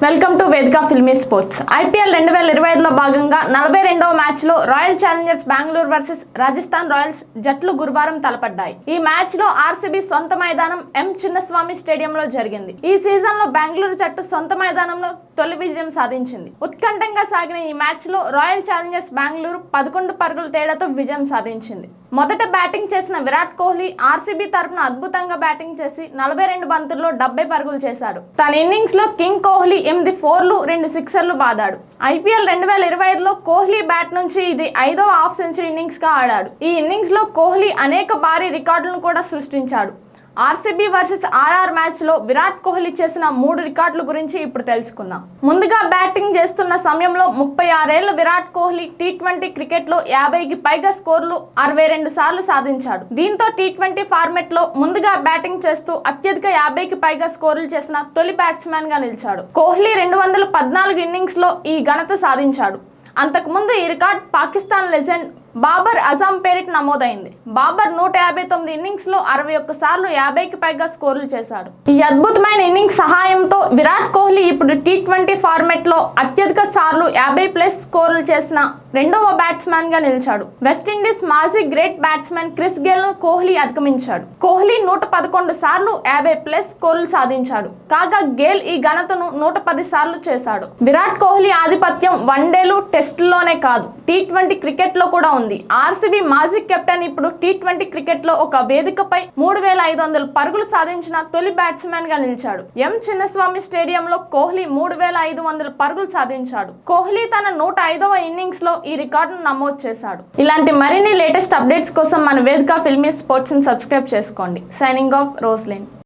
Welcome to వేదిక Filmy sports. IPL 2025లో భాగంగా 42వ మ్యాచ్లో royal Challengers Bengaluru versus Rajasthan Royals జట్లు గురువారం తలపడ్డాయి. ఈ మ్యాచ్లో ఆర్సీబీ సొంత మైదానం ఎం చిన్నస్వామి స్టేడియంలో జరిగింది. ఈ సీజన్లో బెంగళూరు జట్టు సొంత మైదానంలో తొలి విజయం సాధించింది. ఉత్కంఠంగా సాగిన ఈ మ్యాచ్లో రాయల్ ఛాలెంజర్స్ బెంగళూరు 11 పరుగుల తేడాతో విజయం సాధించింది. మొదట బ్యాటింగ్ చేసిన విరాట్ కోహ్లీ ఆర్సీబీ తరపున అద్భుతంగా బ్యాటింగ్ చేసి 42 బంతుల్లో 70 పరుగులు చేశాడు. తన ఇన్నింగ్స్ లో కింగ్ కోహ్లీ 8 4లు 2 సిక్సర్లు బాదాడు. ఐపీఎల్ 2025లో కోహ్లీ బ్యాట్ నుంచి ఇది 5వ హాఫ్ సెంచరీ ఇన్నింగ్స్ గా ఆడాడు. ఈ ఇన్నింగ్స్ లో కోహ్లీ అనేక భారీ రికార్డులను కూడా సృష్టించాడు. ఆర్సీబీ వర్సెస్ ఆర్ఆర్ మ్యాచ్ లో విరాట్ కోహ్లీ చేసిన 3 రికార్డుల గురించి ఇప్పుడు తెలుసుకుందాం. ముందుగా బ్యాటింగ్ చేస్తున్న సమయంలో 36 ఏళ్ల విరాట్ కోహ్లీ టీ20 క్రికెట్ లో 50కి పైగా స్కోర్లు 62 సార్లు సాధించాడు. దీంతో టీ20 ఫార్మెట్ లో ముందుగా బ్యాటింగ్ చేస్తూ అత్యధిక 50కి పైగా స్కోర్లు చేసిన తొలి బ్యాట్స్మెన్ గా నిలిచాడు. కోహ్లీ 214 ఇన్నింగ్స్ లో ఈ ఘనత సాధించాడు. అంతకుముందు ఈ రికార్డ్ పాకిస్తాన్ లెజెండ్ బాబర్ అజాం పేరిట నమోదైంది. బాబర్ 159 ఇన్నింగ్స్ లో 61 సార్లు 50కి పైగా స్కోర్లు చేశాడు. ఈ అద్భుతమైన ఇన్నింగ్స్ సహాయంతో విరాట్ కోహ్లీ ఇప్పుడు టీ20 ఫార్మెట్ లో అత్యధిక సార్లు 50+ స్కోర్లు చేసిన రెండవ బ్యాట్స్మెన్ గా నిలిచాడు. వెస్టిండీస్ మాజీ గ్రేట్ బ్యాట్స్మెన్ క్రిస్ గేల్ ను కోహ్లీ అధిగమించాడు. కోహ్లీ 111 సార్లు 50+ స్కోర్లు సాధించాడు. కాగా గేల్ ఈ ఘనతను 110 సార్లు చేశాడు. విరాట్ కోహ్లీ ఆధిపత్యం వన్డేలు టెస్టుల్లోనే కాదు టీ20 క్రికెట్ లో కూడా ఉంది. ఆర్సీబీ మాజీ కెప్టెన్ ఇప్పుడు టీ20 క్రికెట్ లో ఒక వేదికపై 3500 పరుగులు సాధించిన తొలి బ్యాట్స్మెన్ గా నిలిచాడు. ఎం చిన్నస్వామి స్టేడియంలో కోహ్లీ 3500 పరుగులు సాధించాడు. కోహ్లీ తన 105వ ఇన్నింగ్స్ లో ఈ రికార్డును నమోదు చేశాడు. ఇలాంటి మరిన్ని లేటెస్ట్ అప్డేట్స్ కోసం మన వేదిక ఫిల్మీ స్పోర్ట్స్ ని సబ్స్క్రైబ్ చేసుకోండి. Signing off రోస్లిన్.